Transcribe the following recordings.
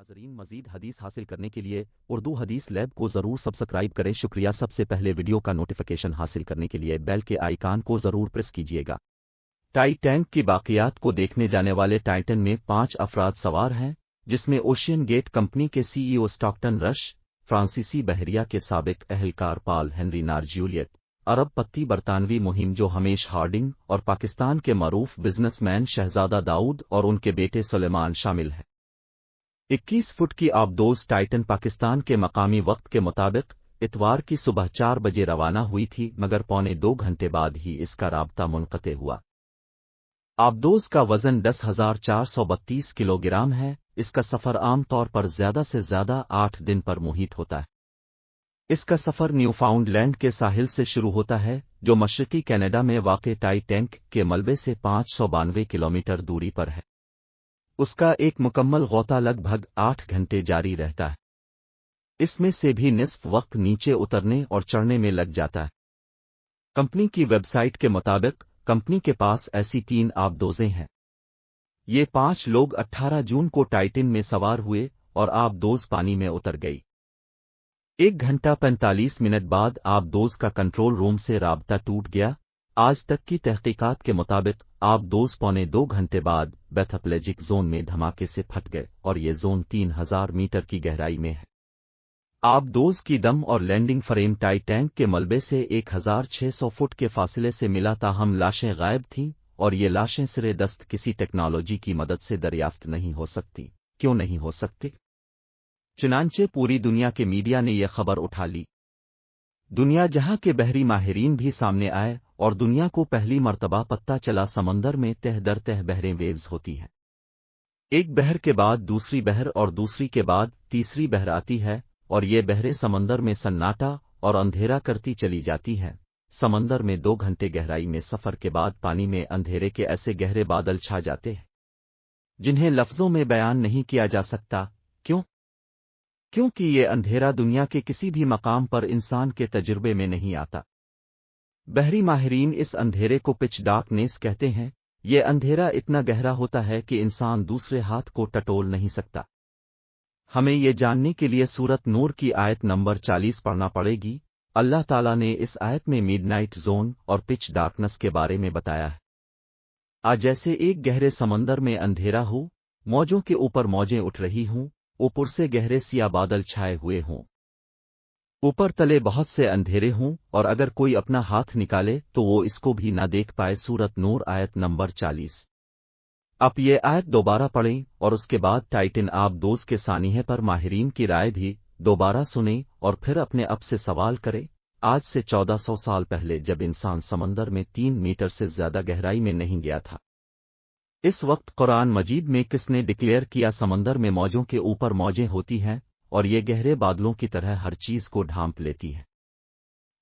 ناظرین مزید حدیث حاصل کرنے کے لیے اردو حدیث لیب کو ضرور سبسکرائب کریں شکریہ سب سے پہلے ویڈیو کا نوٹیفیکیشن حاصل کرنے کے لیے بیل کے آئیکن کو ضرور پریس کیجیے گا۔ ٹائٹینک کی باقیات کو دیکھنے جانے والے ٹائٹن میں 5 افراد سوار ہیں، جس میں اوشین گیٹ کمپنی کے سی ای او اسٹاکٹن رش، فرانسیسی بحریہ کے سابق اہلکار پال ہنری نار جولیٹ، عرب پتی برطانوی مہم جو ہمیش ہارڈنگ اور پاکستان کے معروف بزنس مین شہزادہ داؤد اور ان کے بیٹے سلیمان شامل ہیں۔ 21 فٹ کی آبدوز ٹائٹن پاکستان کے مقامی وقت کے مطابق اتوار کی صبح 4 بجے روانہ ہوئی تھی، مگر پونے 2 گھنٹے بعد ہی اس کا رابطہ منقطع ہوا۔ آبدوز کا وزن 10,432 کلو گرام ہے۔ اس کا سفر عام طور پر زیادہ سے زیادہ 8 دن پر محیط ہوتا ہے۔ اس کا سفر نیو فاؤنڈ لینڈ کے ساحل سے شروع ہوتا ہے، جو مشرقی کینیڈا میں واقع ٹائٹینک کے ملبے سے 592 کلومیٹر دوری پر ہے۔ اس کا ایک مکمل غوطہ لگ بھگ 8 گھنٹے جاری رہتا ہے۔ اس میں سے بھی نصف وقت نیچے اترنے اور چڑھنے میں لگ جاتا ہے۔ کمپنی کی ویب سائٹ کے مطابق کمپنی کے پاس ایسی 3 آبدوزیں ہیں۔ یہ 5 لوگ 18 جون کو ٹائٹن میں سوار ہوئے اور آبدوز پانی میں اتر گئی۔ 1 گھنٹہ 45 منٹ بعد آبدوز کا کنٹرول روم سے رابطہ ٹوٹ گیا۔ آج تک کی تحقیقات کے مطابق آبدوز پونے 2 گھنٹے بعد بیتھپلیجک زون میں دھماکے سے پھٹ گئے اور یہ زون 3000 میٹر کی گہرائی میں ہے۔ آبدوز کی دم اور لینڈنگ فریم ٹائٹینک کے ملبے سے 1600 فٹ کے فاصلے سے ملا، تاہم لاشیں غائب تھیں اور یہ لاشیں سرے دست کسی ٹیکنالوجی کی مدد سے دریافت نہیں ہو سکتی۔ کیوں نہیں ہو سکتی؟ چنانچہ پوری دنیا کے میڈیا نے یہ خبر اٹھا لی۔ دنیا جہاں کے بحری ماہرین بھی سامنے آئے اور دنیا کو پہلی مرتبہ پتہ چلا سمندر میں تہ در تہ بحریں ویوز ہوتی ہیں۔ ایک بحر کے بعد دوسری بحر اور دوسری کے بعد تیسری بحر آتی ہے اور یہ بحریں سمندر میں سناٹا اور اندھیرا کرتی چلی جاتی ہیں۔ سمندر میں 2 گھنٹے گہرائی میں سفر کے بعد پانی میں اندھیرے کے ایسے گہرے بادل چھا جاتے ہیں جنہیں لفظوں میں بیان نہیں کیا جا سکتا۔ کیوں؟ کیونکہ یہ اندھیرا دنیا کے کسی بھی مقام پر انسان کے تجربے میں نہیں آتا۔ بحری ماہرین اس اندھیرے کو پچ ڈارکنیس کہتے ہیں۔ یہ اندھیرا اتنا گہرا ہوتا ہے کہ انسان دوسرے ہاتھ کو ٹٹول نہیں سکتا۔ ہمیں یہ جاننے کے لیے سورت نور کی آیت نمبر 40 پڑھنا پڑے گی۔ اللہ تعالیٰ نے اس آیت میں میڈ نائٹ زون اور پچ ڈارکنس کے بارے میں بتایا ہے۔ جیسے ایک گہرے سمندر میں اندھیرا ہو، موجوں کے اوپر موجیں اٹھ رہی ہوں، اوپر سے گہرے سیاہ بادل چھائے ہوئے ہوں، اوپر تلے بہت سے اندھیرے ہوں، اور اگر کوئی اپنا ہاتھ نکالے تو وہ اس کو بھی نہ دیکھ پائے۔ سورت نور آیت نمبر 40۔ اب یہ آیت دوبارہ پڑھیں اور اس کے بعد ٹائٹن آبدوز کے سانحے پر ماہرین کی رائے بھی دوبارہ سنیں اور پھر اپنے اب سے سوال کریں۔ آج سے 1400 سال پہلے جب انسان سمندر میں 3 میٹر سے زیادہ گہرائی میں نہیں گیا تھا، اس وقت قرآن مجید میں کس نے ڈکلیئر کیا سمندر میں موجوں کے اوپر موجیں ہوتی ہیں اور یہ گہرے بادلوں کی طرح ہر چیز کو ڈھانپ لیتی ہیں،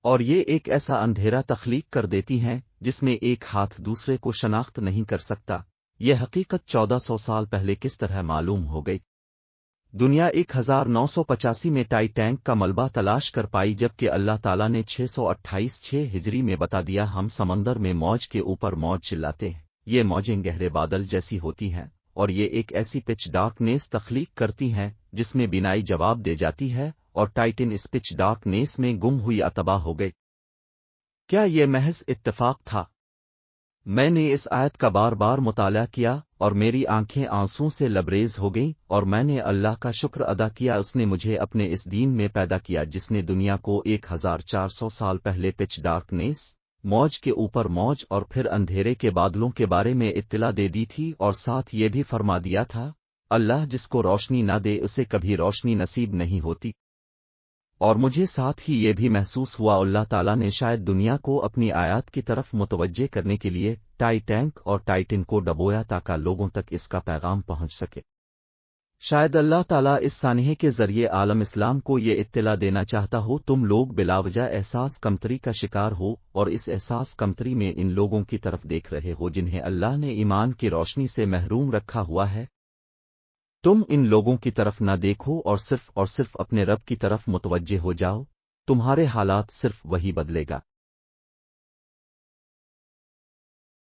اور یہ ایک ایسا اندھیرا تخلیق کر دیتی ہیں جس میں ایک ہاتھ دوسرے کو شناخت نہیں کر سکتا؟ یہ حقیقت 1400 سال پہلے کس طرح معلوم ہو گئی؟ دنیا 1985 میں ٹائٹینک کا ملبہ تلاش کر پائی، جبکہ اللہ تعالیٰ نے 628 ہجری میں بتا دیا ہم سمندر میں موج کے اوپر موج چلاتے ہیں۔ یہ موجیں گہرے بادل جیسی ہوتی ہیں اور یہ ایک ایسی پچ ڈارکنیس تخلیق کرتی ہیں جس میں بینائی جواب دے جاتی ہے، اور ٹائٹن اس پچ ڈارکنیس میں گم ہوئی تباہ ہو گئی۔ کیا یہ محض اتفاق تھا؟ میں نے اس آیت کا بار بار مطالعہ کیا اور میری آنکھیں آنسوں سے لبریز ہو گئیں، اور میں نے اللہ کا شکر ادا کیا، اس نے مجھے اپنے اس دین میں پیدا کیا جس نے دنیا کو 1400 سال پہلے پچ ڈارکنیس، موج کے اوپر موج اور پھر اندھیرے کے بادلوں کے بارے میں اطلاع دے دی تھی، اور ساتھ یہ بھی فرما دیا تھا اللہ جس کو روشنی نہ دے اسے کبھی روشنی نصیب نہیں ہوتی۔ اور مجھے ساتھ ہی یہ بھی محسوس ہوا اللہ تعالیٰ نے شاید دنیا کو اپنی آیات کی طرف متوجہ کرنے کے لیے ٹائٹینک اور ٹائٹن کو ڈبویا تاکہ لوگوں تک اس کا پیغام پہنچ سکے۔ شاید اللہ تعالیٰ اس سانحے کے ذریعے عالم اسلام کو یہ اطلاع دینا چاہتا ہو تم لوگ بلاوجہ احساس کمتری کا شکار ہو، اور اس احساس کمتری میں ان لوگوں کی طرف دیکھ رہے ہو جنہیں اللہ نے ایمان کی روشنی سے محروم رکھا ہوا ہے۔ تم ان لوگوں کی طرف نہ دیکھو اور صرف اپنے رب کی طرف متوجہ ہو جاؤ، تمہارے حالات صرف وہی بدلے گا۔